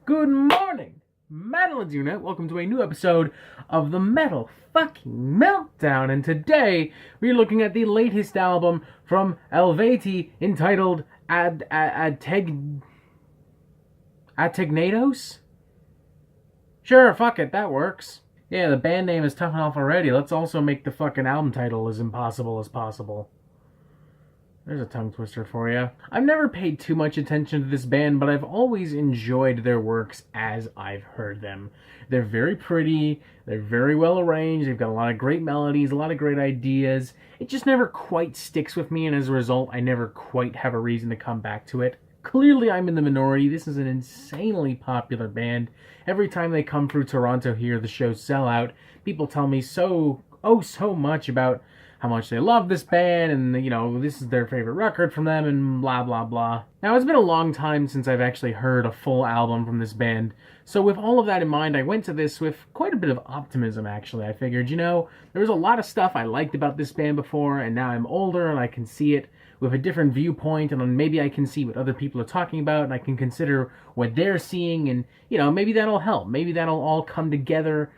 Good morning, Metal Unit. Welcome to a new episode of the Metal fucking Meltdown. And today we're looking at the latest album from Eluveitie entitled Ategnatos? Sure, fuck it, that works. Yeah, the band name is tough enough already. Let's also make the fucking album title as impossible as possible. There's a tongue twister for you. I've never paid too much attention to this band, but I've always enjoyed their works as I've heard them. They're very pretty, they're very well arranged, they've got a lot of great melodies, a lot of great ideas. It just never quite sticks with me, and as a result, I never quite have a reason to come back to it. Clearly, I'm in the minority. This is an insanely popular band. Every time they come through Toronto here, the shows sell out. People tell me so much about how much they love this band, and, you know, this is their favorite record from them, and blah, blah, blah. Now, it's been a long time since I've actually heard a full album from this band, so with all of that in mind, I went to this with quite a bit of optimism, actually. I figured, you know, there was a lot of stuff I liked about this band before, and now I'm older, and I can see it with a different viewpoint, and maybe I can see what other people are talking about, and I can consider what they're seeing, and, you know, maybe that'll help. Maybe that'll all come together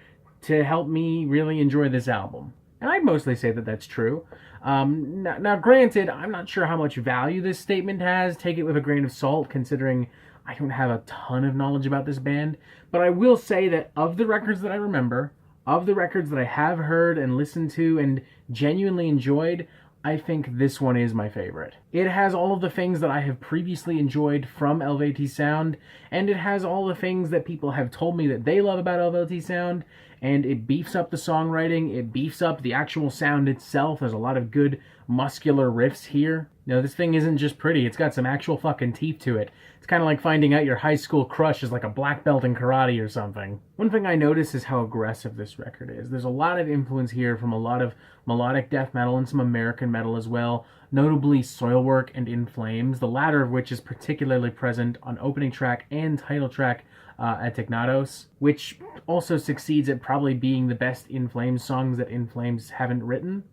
to help me really enjoy this album. And I'd mostly say that that's true. Now, granted, I'm not sure how much value this statement has. Take it with a grain of salt, considering I don't have a ton of knowledge about this band. But I will say that of the records that I remember, of the records that I have heard and listened to and genuinely enjoyed, I think this one is my favorite. It has all of the things that I have previously enjoyed from Eluveitie sound, and it has all the things that people have told me that they love about Eluveitie sound, and it beefs up the songwriting, it beefs up the actual sound itself. There's a lot of good muscular riffs here. You know, this thing isn't just pretty, it's got some actual fucking teeth to it. It's kind of like finding out your high school crush is like a black belt in karate or something. One thing I notice is how aggressive this record is. There's a lot of influence here from a lot of melodic death metal and some American metal as well, notably Soilwork and In Flames, the latter of which is particularly present on opening track and title track Ategnatos, which also succeeds at probably being the best In Flames songs that In Flames haven't written.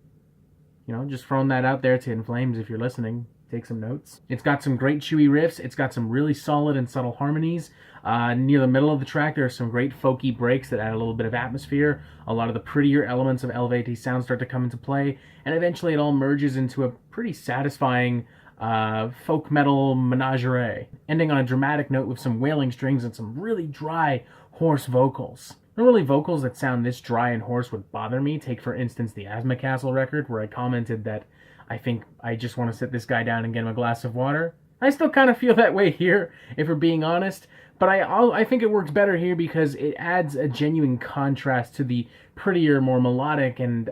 You know, just throwing that out there to In Flames if you're listening. Take some notes. It's got some great chewy riffs. It's got some really solid and subtle harmonies. Near the middle of the track, there are some great folky breaks that add a little bit of atmosphere. A lot of the prettier elements of Eluveitie sound start to come into play, and eventually it all merges into a pretty satisfying folk metal menagerie, ending on a dramatic note with some wailing strings and some really dry, hoarse vocals. Normally vocals that sound this dry and hoarse would bother me. Take, for instance, the Asthma Castle record, where I commented that I think I just want to sit this guy down and get him a glass of water. I still kind of feel that way here, if we're being honest, but I think it works better here because it adds a genuine contrast to the prettier, more melodic and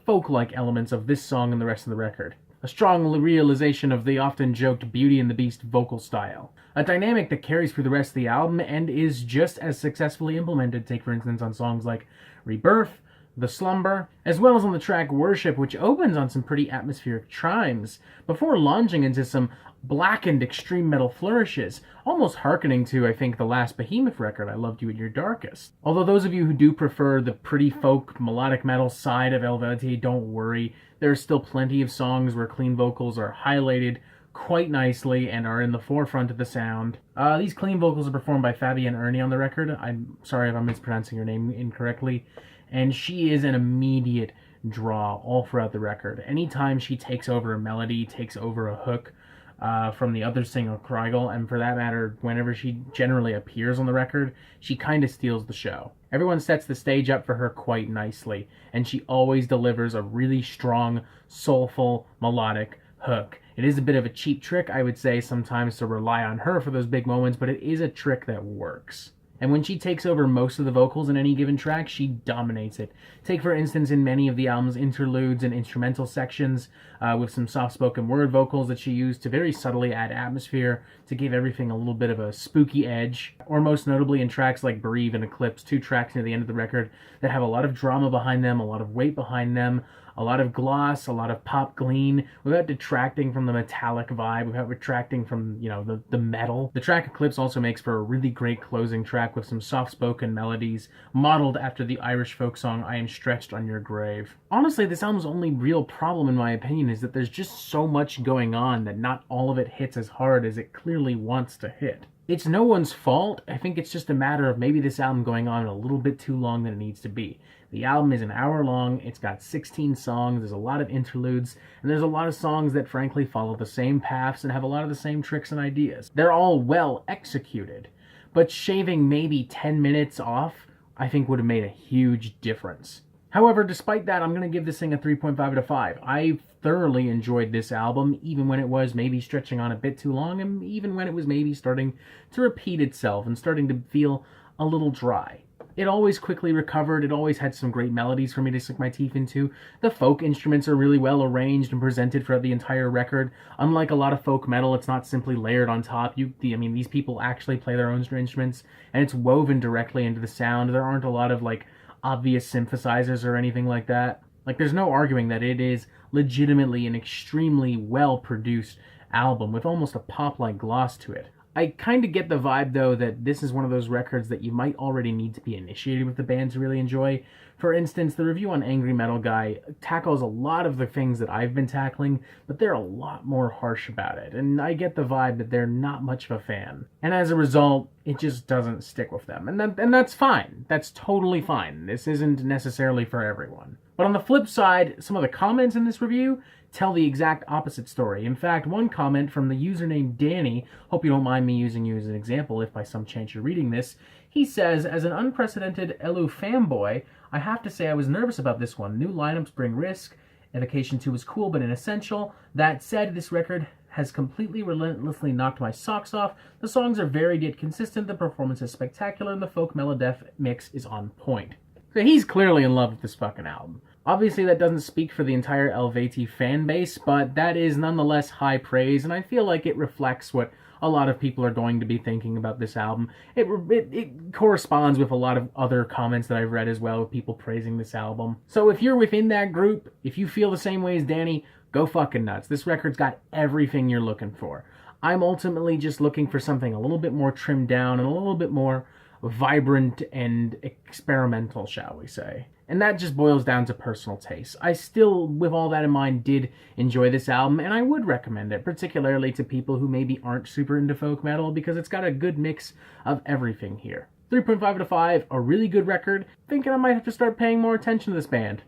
folk-like elements of this song and the rest of the record. A strong realization of the often joked Beauty and the Beast vocal style. A dynamic that carries through the rest of the album and is just as successfully implemented, take for instance on songs like Rebirth, The Slumber, as well as on the track Worship, which opens on some pretty atmospheric chimes, before launching into some blackened extreme metal flourishes, almost hearkening to, I think, the last Behemoth record, I Loved You at Your Darkest. Although those of you who do prefer the pretty folk melodic metal side of Eluveitie, don't worry, there are still plenty of songs where clean vocals are highlighted quite nicely and are in the forefront of the sound. These clean vocals are performed by Fabienne Ernie on the record. I'm sorry if I'm mispronouncing her name incorrectly. And she is an immediate draw all throughout the record. Anytime she takes over a melody, takes over a hook from the other singer, Kreigel, and for that matter, whenever she generally appears on the record, she kind of steals the show. Everyone sets the stage up for her quite nicely, and she always delivers a really strong, soulful, melodic hook. It is a bit of a cheap trick, I would say, sometimes to rely on her for those big moments, but it is a trick that works. And when she takes over most of the vocals in any given track, she dominates it. Take, for instance, in many of the album's interludes and instrumental sections, with some soft-spoken word vocals that she used to very subtly add atmosphere to give everything a little bit of a spooky edge. Or most notably in tracks like Bereave and Eclipse, two tracks near the end of the record that have a lot of drama behind them, a lot of weight behind them, a lot of gloss, a lot of pop glean, without detracting from the metallic vibe, without retracting from, you know, the metal. The track Eclipse also makes for a really great closing track with some soft-spoken melodies, modeled after the Irish folk song I Am Stretched on Your Grave. Honestly, this album's only real problem, in my opinion, is that there's just so much going on that not all of it hits as hard as it clearly wants to hit. It's no one's fault. I think it's just a matter of maybe this album going on a little bit too long than it needs to be. The album is an hour long, it's got 16 songs, there's a lot of interludes, and there's a lot of songs that frankly follow the same paths and have a lot of the same tricks and ideas. They're all well executed, but shaving maybe 10 minutes off, I think would have made a huge difference. However, despite that, I'm going to give this thing a 3.5 out of 5. I thoroughly enjoyed this album, even when it was maybe stretching on a bit too long, and even when it was maybe starting to repeat itself and starting to feel a little dry. It always quickly recovered, it always had some great melodies for me to sink my teeth into. The folk instruments are really well arranged and presented throughout the entire record. Unlike a lot of folk metal, it's not simply layered on top. These people actually play their own instruments, and it's woven directly into the sound. There aren't a lot of, obvious synthesizers or anything like that. There's no arguing that it is legitimately an extremely well-produced album with almost a pop-like gloss to it. I kind of get the vibe, though, that this is one of those records that you might already need to be initiated with the band to really enjoy. For instance, the review on Angry Metal Guy tackles a lot of the things that I've been tackling, but they're a lot more harsh about it, and I get the vibe that they're not much of a fan. And as a result, it just doesn't stick with them. And that's fine. That's totally fine. This isn't necessarily for everyone. But on the flip side, some of the comments in this review tell the exact opposite story. In fact, one comment from the username Danny, hope you don't mind me using you as an example if by some chance you're reading this, he says, as an unprecedented Elu fanboy, I have to say I was nervous about this one. New lineups bring risk. Evocation 2 was cool but inessential. That said, this record has completely relentlessly knocked my socks off. The songs are varied yet consistent, the performance is spectacular, and the folk melodef mix is on point. So he's clearly in love with this fucking album. Obviously that doesn't speak for the entire Eluveitie fan base, but that is nonetheless high praise, and I feel like it reflects what a lot of people are going to be thinking about this album. It corresponds with a lot of other comments that I've read as well, with people praising this album. So if you're within that group, if you feel the same way as Danny, go fucking nuts. This record's got everything you're looking for. I'm ultimately just looking for something a little bit more trimmed down and a little bit more vibrant and experimental, shall we say. And that just boils down to personal taste. I still, with all that in mind, did enjoy this album, and I would recommend it, particularly to people who maybe aren't super into folk metal, because it's got a good mix of everything here. 3.5 out of 5, a really good record. Thinking I might have to start paying more attention to this band.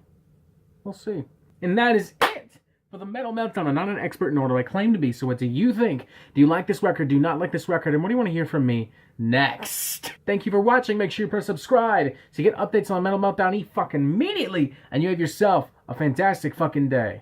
We'll see. And that is it for the Metal Meltdown. I'm not an expert, nor do I claim to be, so what do you think? Do you like this record? Do you not like this record? And what do you want to hear from me next? Thank you for watching. Make sure you press subscribe so you get updates on Metal Meltdown fucking immediately, and you have yourself a fantastic fucking day.